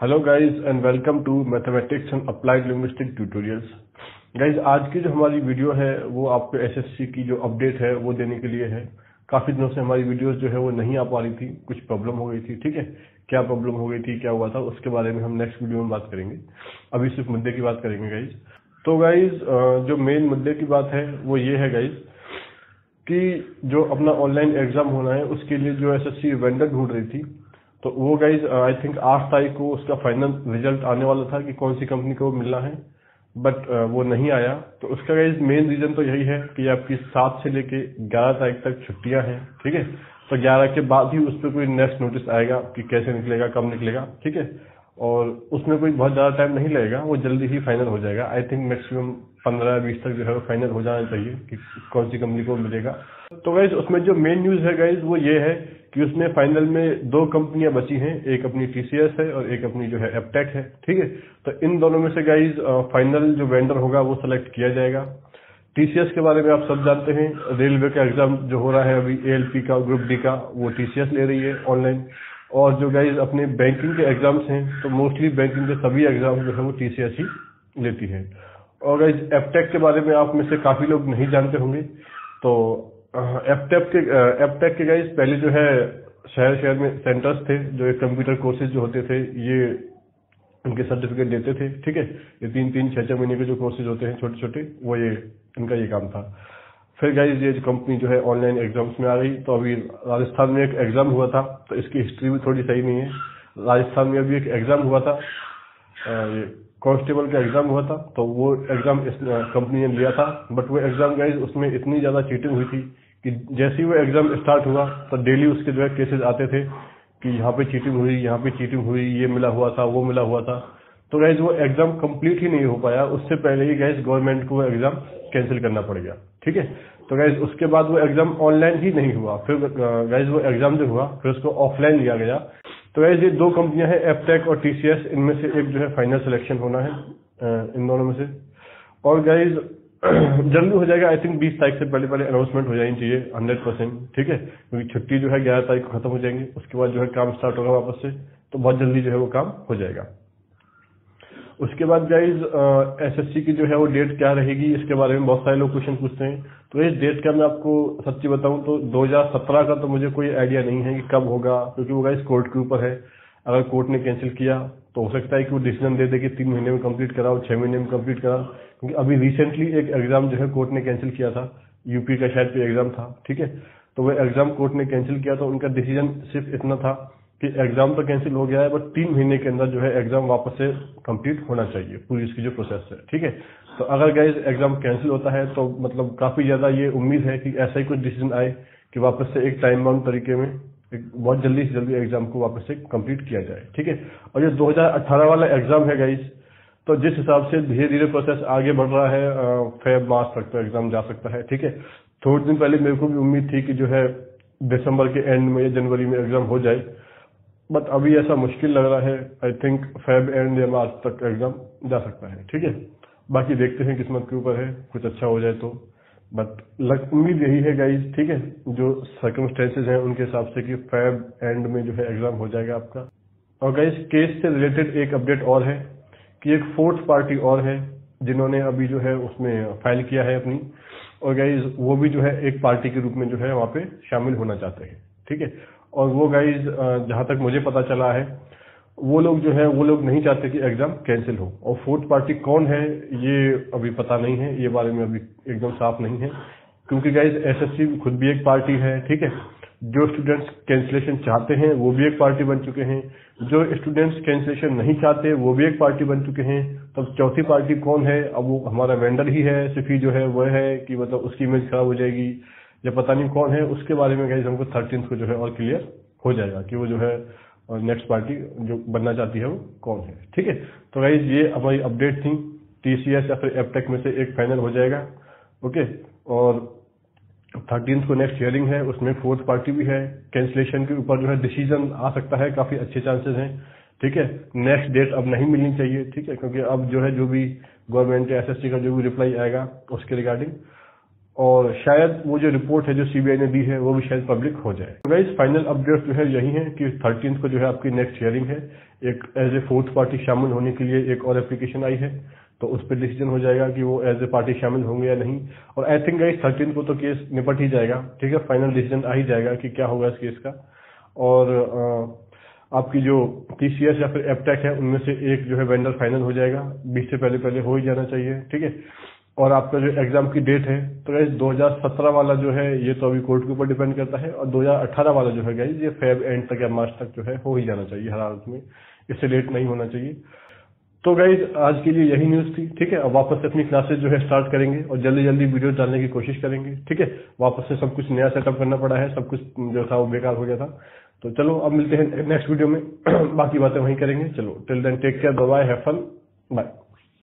Hello guys and welcome to mathematics and applied linguistic tutorials. Guys आज की जो हमारी वीडियो है वो आपको एसएससी की जो अपडेट है वो देने के लिए है। काफी दिनों से हमारी वीडियोस जो है वो नहीं आ पा रही थी, कुछ प्रॉब्लम हो गई थी। ठीक है, क्या प्रॉब्लम हो गई थी, क्या हुआ था, उसके बारे में हम नेक्स्ट वीडियो में बात करेंगे। अभी सिर्फ मुद्दे की बात करेंगे गाइज। तो गाइज जो मेन मुद्दे की बात है वो ये है गाइज कि जो अपना ऑनलाइन एग्जाम होना है उसके लिए जो एसएससी वेंडर ढूंढ रही थी, तो वो गाइज आई थिंक 8 तारीख को उसका फाइनल रिजल्ट आने वाला था कि कौन सी कंपनी को मिलना है, बट वो नहीं आया। तो उसका गाइज मेन रीजन तो यही है कि आपकी 7 से लेके 11 तारीख तक छुट्टियां हैं। ठीक है, तो 11 के बाद ही उस पर कोई नेक्स्ट नोटिस आएगा कि कैसे निकलेगा, कब निकलेगा। ठीक है, और उसमें कोई बहुत ज्यादा टाइम नहीं लगेगा, वो जल्दी ही फाइनल हो जाएगा। आई थिंक मैक्सिमम 15-20 तक जो है फाइनल हो जाना चाहिए कि कौन सी कंपनी को मिलेगा। तो गाइज उसमें जो मेन न्यूज है गाइज वो ये है कि उसमें फाइनल में 2 कंपनियां बची हैं, एक अपनी टीसीएस है और एक अपनी जो है एप्टेक है। ठीक है, तो इन दोनों में से गाइज फाइनल जो वेंडर होगा वो सिलेक्ट किया जाएगा। टीसीएस के बारे में आप सब जानते हैं, रेलवे का एग्जाम जो हो रहा है अभी एएलपी का, ग्रुप डी का, वो टीसीएस ले रही है ऑनलाइन। और जो गाइज अपने बैंकिंग के एग्जाम्स हैं तो मोस्टली बैंकिंग के सभी एग्जाम जो है वो टीसीएस ही लेती है। और गाइज एप्टेक के बारे में आप में से काफी लोग नहीं जानते होंगे। तो एप्टेक के गाइज पहले जो है शहर शहर में सेंटर्स थे जो एक कंप्यूटर कोर्सेज जो होते थे ये उनके सर्टिफिकेट देते थे। ठीक है, ये 3-3, 6-6 महीने के जो कोर्सेज होते हैं छोटे छोटे, वो ये इनका ये काम था। फिर गाइज ये जो कंपनी जो है ऑनलाइन एग्जाम्स में आ गई। तो अभी राजस्थान में एक एग्जाम हुआ था, तो इसकी हिस्ट्री भी थोड़ी सही नहीं है। राजस्थान में अभी एक एग्जाम हुआ था, ये कांस्टेबल का एग्जाम हुआ था, तो वो एग्जाम इस कंपनी ने लिया था। बट वो एग्जाम गाइज उसमें इतनी ज्यादा चीटिंग हुई थी कि जैसे ही वो एग्जाम स्टार्ट हुआ तो डेली उसके जो है केसेस आते थे कि यहाँ पे चीटिंग हुई, यहाँ पे चीटिंग हुई, ये मिला हुआ था, वो मिला हुआ था। तो गाइज वो एग्जाम कंप्लीट ही नहीं हो पाया, उससे पहले ही गाइज गवर्नमेंट को वो एग्जाम कैंसिल करना पड़ गया। ठीक है, तो गाइज उसके बाद वो एग्जाम ऑनलाइन ही नहीं हुआ, फिर गाइज वो एग्जाम जो हुआ फिर उसको ऑफलाइन लिया गया। तो गाइज ये 2 कंपनियां हैं एप्टेक और टीसीएस, इनमें से एक जो है फाइनल सिलेक्शन होना है इन दोनों में से। और गाइज जल्दी हो जाएगा, आई थिंक 20 तारीख से पहले पहले अनाउंसमेंट हो जानी चाहिए 100%। ठीक है, क्योंकि छुट्टी जो है 11 तारीख को खत्म हो जाएंगे, उसके बाद जो है काम स्टार्ट होगा वापस से, तो बहुत जल्दी जो है वो काम हो जाएगा। उसके बाद गाइज एसएससी की जो है वो डेट क्या रहेगी, इसके बारे में बहुत सारे लोग क्वेश्चन पूछते हैं। तो इस डेट का मैं आपको सच्ची बताऊं तो 2017 का तो मुझे कोई आइडिया नहीं है कि कब होगा, क्योंकि वो गाइज कोर्ट के ऊपर है। अगर कोर्ट ने कैंसिल किया तो हो सकता है कि वो डिसीजन दे दे कि 3 महीने में कंप्लीट कराओ, 6 महीने में कंप्लीट कराओ। क्योंकि अभी रिसेंटली एक एग्जाम जो है कोर्ट ने कैंसिल किया था, यूपी का शायद कोई एग्जाम था। ठीक है, तो वो एग्जाम कोर्ट ने कैंसिल किया, तो उनका डिसीजन सिर्फ इतना था कि एग्जाम तो कैंसिल हो गया है बट 3 महीने के अंदर जो है एग्जाम वापस से कंप्लीट होना चाहिए, पूरी इसकी जो प्रोसेस है। ठीक है, तो अगर गाइज एग्जाम कैंसिल होता है तो मतलब काफी ज्यादा ये उम्मीद है कि ऐसा ही कुछ डिसीजन आए कि वापस से एक टाइम बाउंड तरीके में बहुत जल्दी से जल्दी एग्जाम को वापस से कंप्लीट किया जाए। ठीक है, और ये 2018 वाला एग्जाम है गाइज, तो जिस हिसाब से धीरे धीरे प्रोसेस आगे बढ़ रहा है फेब मार्च तक तो एग्जाम जा सकता है। ठीक है, थोड़े दिन पहले मेरे को भी उम्मीद थी कि जो है दिसंबर के एंड में या जनवरी में एग्जाम हो जाए, बट अभी ऐसा मुश्किल लग रहा है। आई थिंक फेब एंड या मार्च तक एग्जाम जा सकता है। ठीक है, बाकी देखते हैं, किस्मत के ऊपर है, कुछ अच्छा हो जाए तो। बट उम्मीद यही है गाइज, ठीक है, जो सर्कमस्टेंसेज हैं उनके हिसाब से कि फेब एंड में जो है एग्जाम हो जाएगा आपका। और गाइज केस से रिलेटेड एक अपडेट और है कि एक 4th पार्टी और है जिन्होंने अभी जो है उसमें फाइल किया है अपनी, और गाइज वो भी जो है एक पार्टी के रूप में जो है वहाँ पे शामिल होना चाहते हैं। ठीक है, और वो गाइज जहां तक मुझे पता चला है वो लोग जो है वो लोग नहीं चाहते कि एग्जाम कैंसिल हो। और 4th पार्टी कौन है ये अभी पता नहीं है, ये बारे में अभी एकदम साफ नहीं है, क्योंकि गाइज एसएससी खुद भी एक पार्टी है। ठीक है, जो स्टूडेंट्स कैंसिलेशन चाहते हैं वो भी एक पार्टी बन चुके हैं, जो स्टूडेंट्स कैंसिलेशन नहीं चाहते वो भी एक पार्टी बन चुके हैं। तब चौथी पार्टी कौन है? अब वो हमारा वेंडर ही है, सिर्फ ही जो है वो है कि मतलब उसकी इमेज खराब हो जाएगी या पता नहीं कौन है। उसके बारे में गाइज हमको 13th को जो है और क्लियर हो जाएगा कि वो जो है नेक्स्ट पार्टी जो बनना चाहती है वो कौन है। ठीक है, तो गाइज ये हमारी अपडेट थी, टीसीएस या फिर एप्टेक में से एक फाइनल हो जाएगा। ओके, और 13th को नेक्स्ट हियरिंग है, उसमें 4th पार्टी भी है। कैंसिलेशन के ऊपर जो है डिसीजन आ सकता है, काफी अच्छे चांसेस हैं। ठीक है, नेक्स्ट डेट अब नहीं मिलनी चाहिए। ठीक है, क्योंकि अब जो है जो भी गवर्नमेंट या एसएससी का जो भी रिप्लाई आएगा उसके रिगार्डिंग और शायद वो जो रिपोर्ट है जो सीबीआई ने दी है वो भी शायद पब्लिक हो जाए। गाइस फाइनल अपडेट जो है यही है कि 13 को जो है आपकी नेक्स्ट हियरिंग है। एक एज ए फोर्थ पार्टी शामिल होने के लिए एक और एप्लीकेशन आई है, तो उस पर डिसीजन हो जाएगा कि वो एज ए पार्टी शामिल होंगे या नहीं। और आई थिंक गाइस 13 को तो केस निपट ही जाएगा, ठीक है, फाइनल डिसीजन आ ही जाएगा कि क्या होगा इस केस का। और आपकी जो टीसीएस या फिर एपटेक है उनमें से एक जो है वेंडर फाइनल हो जाएगा, 20 से पहले हो ही जाना चाहिए, ठीक है। और आपका जो एग्जाम की डेट है तो गाइस 2017 वाला जो है ये तो अभी कोर्ट के ऊपर डिपेंड करता है, और 2018 वाला जो है गाइस ये फेब एंड तक या मार्च तक जो है हो ही जाना चाहिए हर हालत में, इससे लेट नहीं होना चाहिए। तो गाइज आज के लिए यही न्यूज थी, ठीक है। अब वापस से अपनी क्लासेस जो है स्टार्ट करेंगे और जल्दी जल्दी वीडियो डालने की कोशिश करेंगे, ठीक है। वापस से सब कुछ नया सेटअप करना पड़ा है, सब कुछ जो था वो बेकार हो गया था। तो चलो अब मिलते हैं नेक्स्ट वीडियो में बाकी बातें वहीं करेंगे। चलो till then take care, bye, have fun, bye.